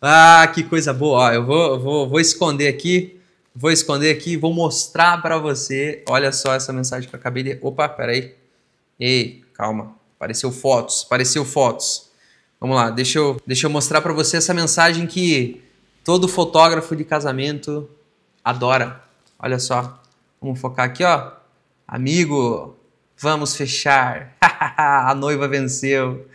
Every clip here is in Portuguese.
Ah, que coisa boa. Ó, eu vou esconder aqui. Vou esconder aqui e vou mostrar para você. Olha só essa mensagem que eu acabei de... Opa, peraí. Ei, calma. Apareceu fotos. Apareceu fotos. Vamos lá, deixa eu mostrar para você essa mensagem que todo fotógrafo de casamento adora. Olha só. Vamos focar aqui, ó. Amigo, vamos fechar. A noiva venceu.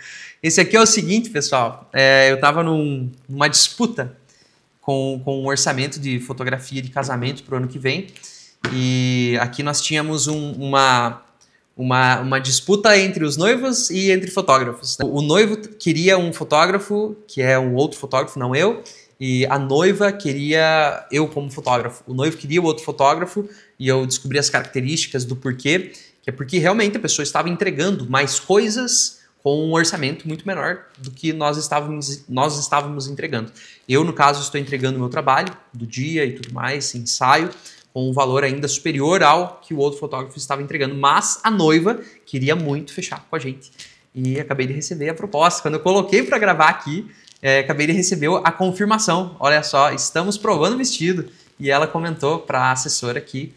Esse aqui é o seguinte, pessoal. Eu estava numa disputa com um orçamento de fotografia de casamento para o ano que vem. E aqui nós tínhamos uma disputa entre os noivos e entre fotógrafos. O noivo queria um fotógrafo, que é um outro fotógrafo, não eu. E a noiva queria eu como fotógrafo. O noivo queria o outro fotógrafo e eu descobri as características do porquê. Que é porque realmente a pessoa estava entregando mais coisas com um orçamento muito menor do que nós estávamos entregando. Eu, no caso, estou entregando o meu trabalho do dia e tudo mais, ensaio, com um valor ainda superior ao que o outro fotógrafo estava entregando. Mas a noiva queria muito fechar com a gente. E acabei de receber a proposta. Quando eu coloquei para gravar aqui, acabei de receber a confirmação. Olha só, estamos provando o vestido. E ela comentou para a assessora que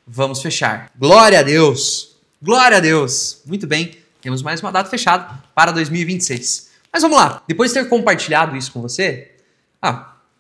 vamos fechar. Glória a Deus! Glória a Deus! Muito bem. Temos mais uma data fechada para 2026. Mas vamos lá. Depois de ter compartilhado isso com você...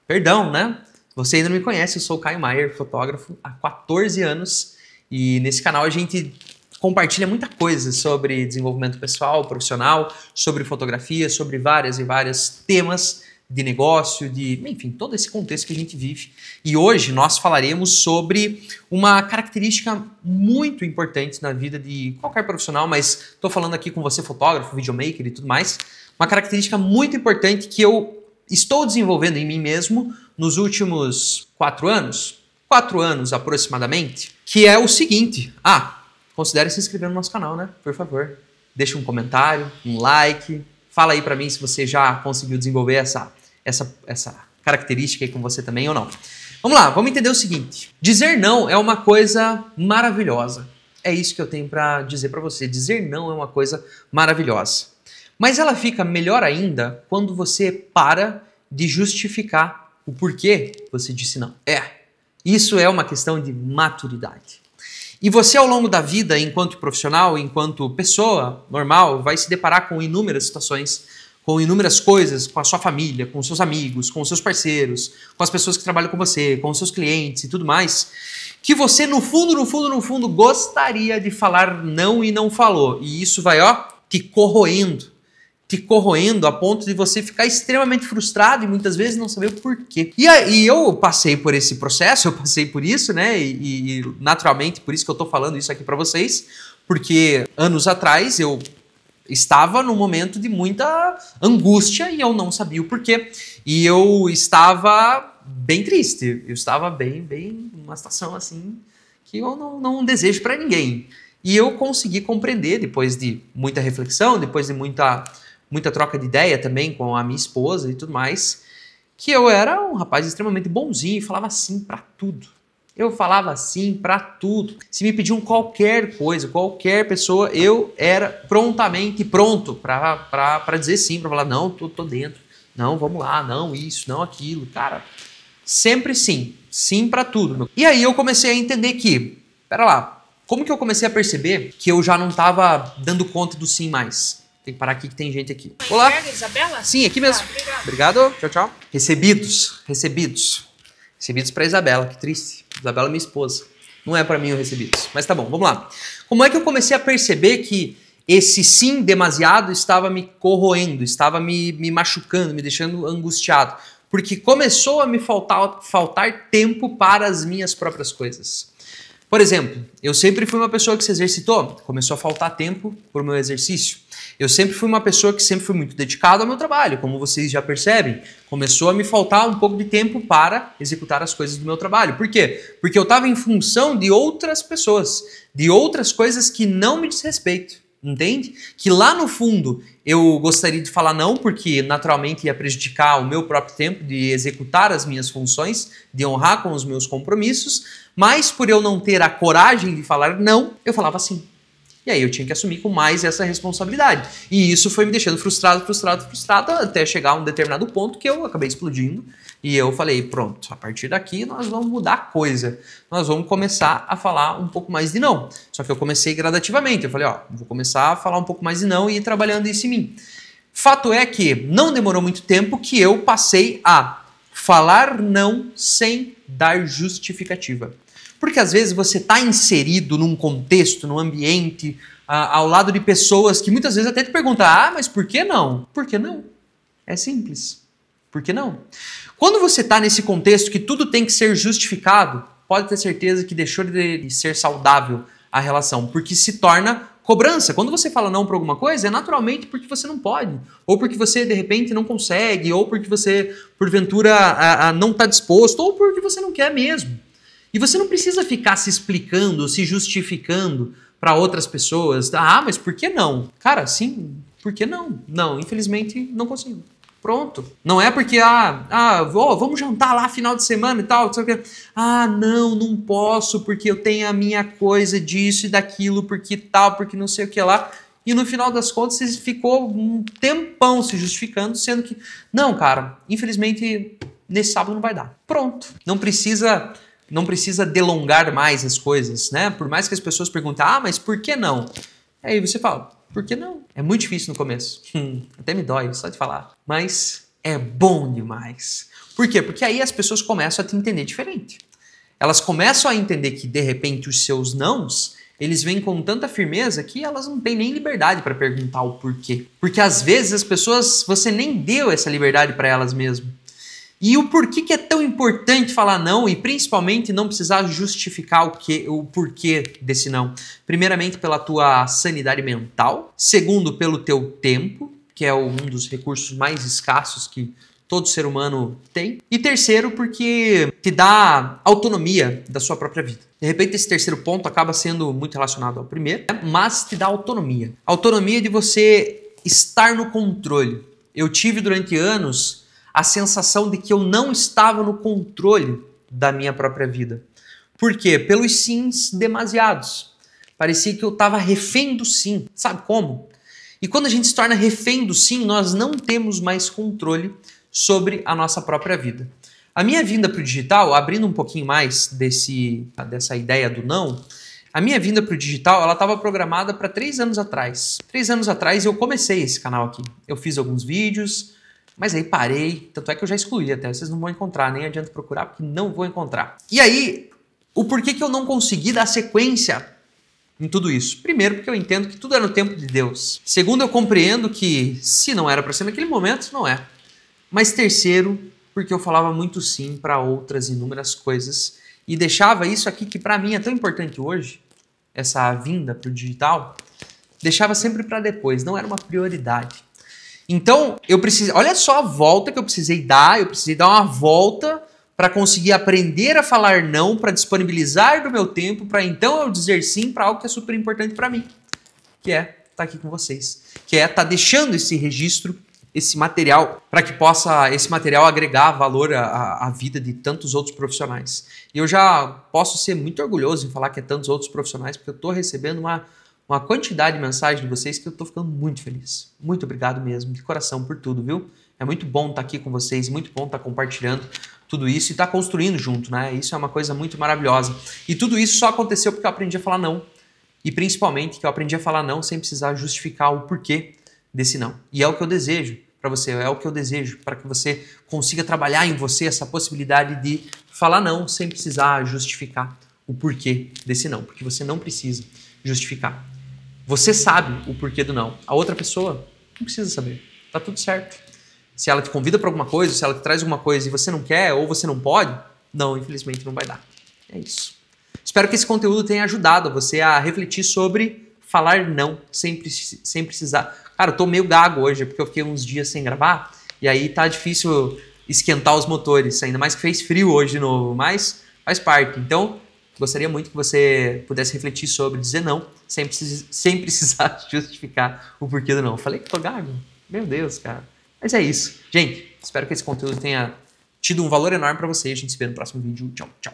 perdão, né? Você ainda não me conhece, eu sou o Caio Maier, fotógrafo há 14 anos. E nesse canal a gente compartilha muita coisa sobre desenvolvimento pessoal, profissional, sobre fotografia, sobre várias e vários temas de negócio, enfim, todo esse contexto que a gente vive. E hoje nós falaremos sobre uma característica muito importante na vida de qualquer profissional, mas estou falando aqui com você, fotógrafo, videomaker e tudo mais, uma característica muito importante que eu estou desenvolvendo em mim mesmo nos últimos 4 anos aproximadamente, que é o seguinte, considere se inscrever no nosso canal, né? Por favor, deixa um comentário, um like, fala aí pra mim se você já conseguiu desenvolver essa característica aí com você também ou não. Vamos lá, vamos entender o seguinte. Dizer não é uma coisa maravilhosa. É isso que eu tenho pra dizer pra você. Dizer não é uma coisa maravilhosa. Mas ela fica melhor ainda quando você para de justificar o porquê você disse não. Isso é uma questão de maturidade. E você, ao longo da vida, enquanto profissional, enquanto pessoa normal, vai se deparar com inúmeras situações, com inúmeras coisas, com a sua família, com os seus amigos, com os seus parceiros, com as pessoas que trabalham com você, com os seus clientes e tudo mais, que você, no fundo, gostaria de falar não e não falou. E isso vai, te corroendo a ponto de você ficar extremamente frustrado e muitas vezes não saber o porquê. E eu passei por esse processo, eu passei por isso, né? E naturalmente, por isso que eu tô falando isso aqui para vocês, porque anos atrás eu estava num momento de muita angústia e eu não sabia o porquê. E eu estava bem triste, eu estava bem numa situação assim que eu não desejo para ninguém. E eu consegui compreender, depois de muita reflexão, depois de muita troca de ideia também com a minha esposa e tudo mais, que eu era um rapaz extremamente bonzinho e falava sim pra tudo. Eu falava sim pra tudo. Se me pediam qualquer coisa, qualquer pessoa, eu era prontamente pronto pra dizer sim, pra falar não, tô dentro, não, vamos lá, não isso, não aquilo, cara. Sempre sim, sim pra tudo. E aí eu comecei a entender que, pera lá, como que eu comecei a perceber que eu já não tava dando conta do sim mais? Tem que parar aqui que tem gente aqui. Olá. Isabela? Sim, aqui mesmo. Obrigado. Tchau, tchau. Recebidos para Isabela. Que triste. Isabela é minha esposa. Não é para mim o recebidos. Mas tá bom, vamos lá. Como é que eu comecei a perceber que esse sim demasiado estava me corroendo, estava me machucando, me deixando angustiado? Porque começou a me faltar tempo para as minhas próprias coisas. Por exemplo, eu sempre fui uma pessoa que se exercitou, começou a faltar tempo para o meu exercício. Eu sempre fui uma pessoa que sempre fui muito dedicada ao meu trabalho, como vocês já percebem. Começou a me faltar um pouco de tempo para executar as coisas do meu trabalho. Por quê? Porque eu estava em função de outras pessoas, de outras coisas que não me diz respeito, entende? Que lá no fundo eu gostaria de falar não, porque naturalmente ia prejudicar o meu próprio tempo de executar as minhas funções, de honrar com os meus compromissos, mas por eu não ter a coragem de falar não, eu falava sim. E aí eu tinha que assumir com mais essa responsabilidade. E isso foi me deixando frustrado, até chegar a um determinado ponto que eu acabei explodindo. E eu falei, pronto, a partir daqui nós vamos mudar a coisa. Nós vamos começar a falar um pouco mais de não. Só que eu comecei gradativamente. Eu falei, ó, vou começar a falar um pouco mais de não e ir trabalhando isso em mim. Fato é que não demorou muito tempo que eu passei a falar não sem dar justificativa. Porque às vezes você está inserido num contexto, num ambiente, ao lado de pessoas que muitas vezes até te perguntam, mas por que não? Por que não? É simples. Por que não? Quando você está nesse contexto que tudo tem que ser justificado, pode ter certeza que deixou de ser saudável a relação, porque se torna cobrança. Quando você fala não para alguma coisa, é naturalmente porque você não pode, ou porque você de repente não consegue, ou porque você porventura não está disposto, ou porque você não quer mesmo. E você não precisa ficar se explicando, se justificando para outras pessoas. Mas por que não? Cara, sim, por que não? Não, infelizmente não consigo. Pronto. Não é porque, vamos jantar lá final de semana e tal. Não posso porque eu tenho a minha coisa disso e daquilo, porque tal, porque não sei o que lá. E no final das contas você ficou um tempão se justificando, sendo que, não, cara, infelizmente nesse sábado não vai dar. Pronto. Não precisa delongar mais as coisas, né? Por mais que as pessoas perguntem, mas por que não? Aí você fala, por que não? É muito difícil no começo. Até me dói só de falar. Mas é bom demais. Por quê? Porque aí as pessoas começam a te entender diferente. Elas começam a entender que, de repente, os seus nãos, eles vêm com tanta firmeza que elas não têm nem liberdade para perguntar o porquê. Porque às vezes as pessoas, você nem deu essa liberdade para elas mesmo. E o porquê que é tão importante falar não e principalmente não precisar justificar o porquê desse não. Primeiramente pela tua sanidade mental, segundo pelo teu tempo, que é um dos recursos mais escassos que todo ser humano tem, e terceiro porque te dá autonomia da sua própria vida. De repente esse terceiro ponto acaba sendo muito relacionado ao primeiro, mas te dá autonomia. Autonomia de você estar no controle. Eu tive durante anos a sensação de que eu não estava no controle da minha própria vida. Por quê? Pelos sims demasiados. Parecia que eu estava refém do sim. Sabe como? E quando a gente se torna refém do sim, nós não temos mais controle sobre a nossa própria vida. A minha vinda para o digital, abrindo um pouquinho mais dessa ideia do não, a minha vinda para o digital ela estava programada para 3 anos atrás. 3 anos atrás eu comecei esse canal aqui. Eu fiz alguns vídeos, mas aí parei, tanto é que eu já excluí até, vocês não vão encontrar, nem adianta procurar, porque não vou encontrar. E aí, o porquê que eu não consegui dar sequência em tudo isso? Primeiro, porque eu entendo que tudo é no tempo de Deus. Segundo, eu compreendo que se não era para ser naquele momento, não é. Mas terceiro, porque eu falava muito sim para outras inúmeras coisas e deixava isso aqui que para mim é tão importante hoje, essa vinda para o digital, deixava sempre para depois, não era uma prioridade. Então, olha só a volta que eu precisei dar uma volta para conseguir aprender a falar não, para disponibilizar do meu tempo, para então eu dizer sim para algo que é super importante para mim, que é estar aqui com vocês, que é estar deixando esse registro, esse material, para que possa esse material agregar valor à vida de tantos outros profissionais. E eu já posso ser muito orgulhoso em falar que é tantos outros profissionais, porque eu estou recebendo uma quantidade de mensagens de vocês que eu estou ficando muito feliz. Muito obrigado mesmo, de coração, por tudo, viu? É muito bom estar aqui com vocês, muito bom estar compartilhando tudo isso e estar construindo junto, né? Isso é uma coisa muito maravilhosa. E tudo isso só aconteceu porque eu aprendi a falar não. E principalmente que eu aprendi a falar não sem precisar justificar o porquê desse não. E é o que eu desejo para você, é o que eu desejo para que você consiga trabalhar em você essa possibilidade de falar não sem precisar justificar o porquê desse não, porque você não precisa justificar. Você sabe o porquê do não. A outra pessoa não precisa saber. Tá tudo certo. Se ela te convida para alguma coisa, se ela te traz alguma coisa e você não quer ou você não pode, não, infelizmente não vai dar. É isso. Espero que esse conteúdo tenha ajudado você a refletir sobre falar não sem precisar. Cara, eu tô meio gago hoje porque eu fiquei uns dias sem gravar e aí tá difícil esquentar os motores, ainda mais que fez frio hoje de novo, mas faz parte. Então, gostaria muito que você pudesse refletir sobre dizer não, sem precisar justificar o porquê do não. Falei que tô gago? Meu Deus, cara. Mas é isso. Gente, espero que esse conteúdo tenha tido um valor enorme para você. A gente se vê no próximo vídeo. Tchau, tchau.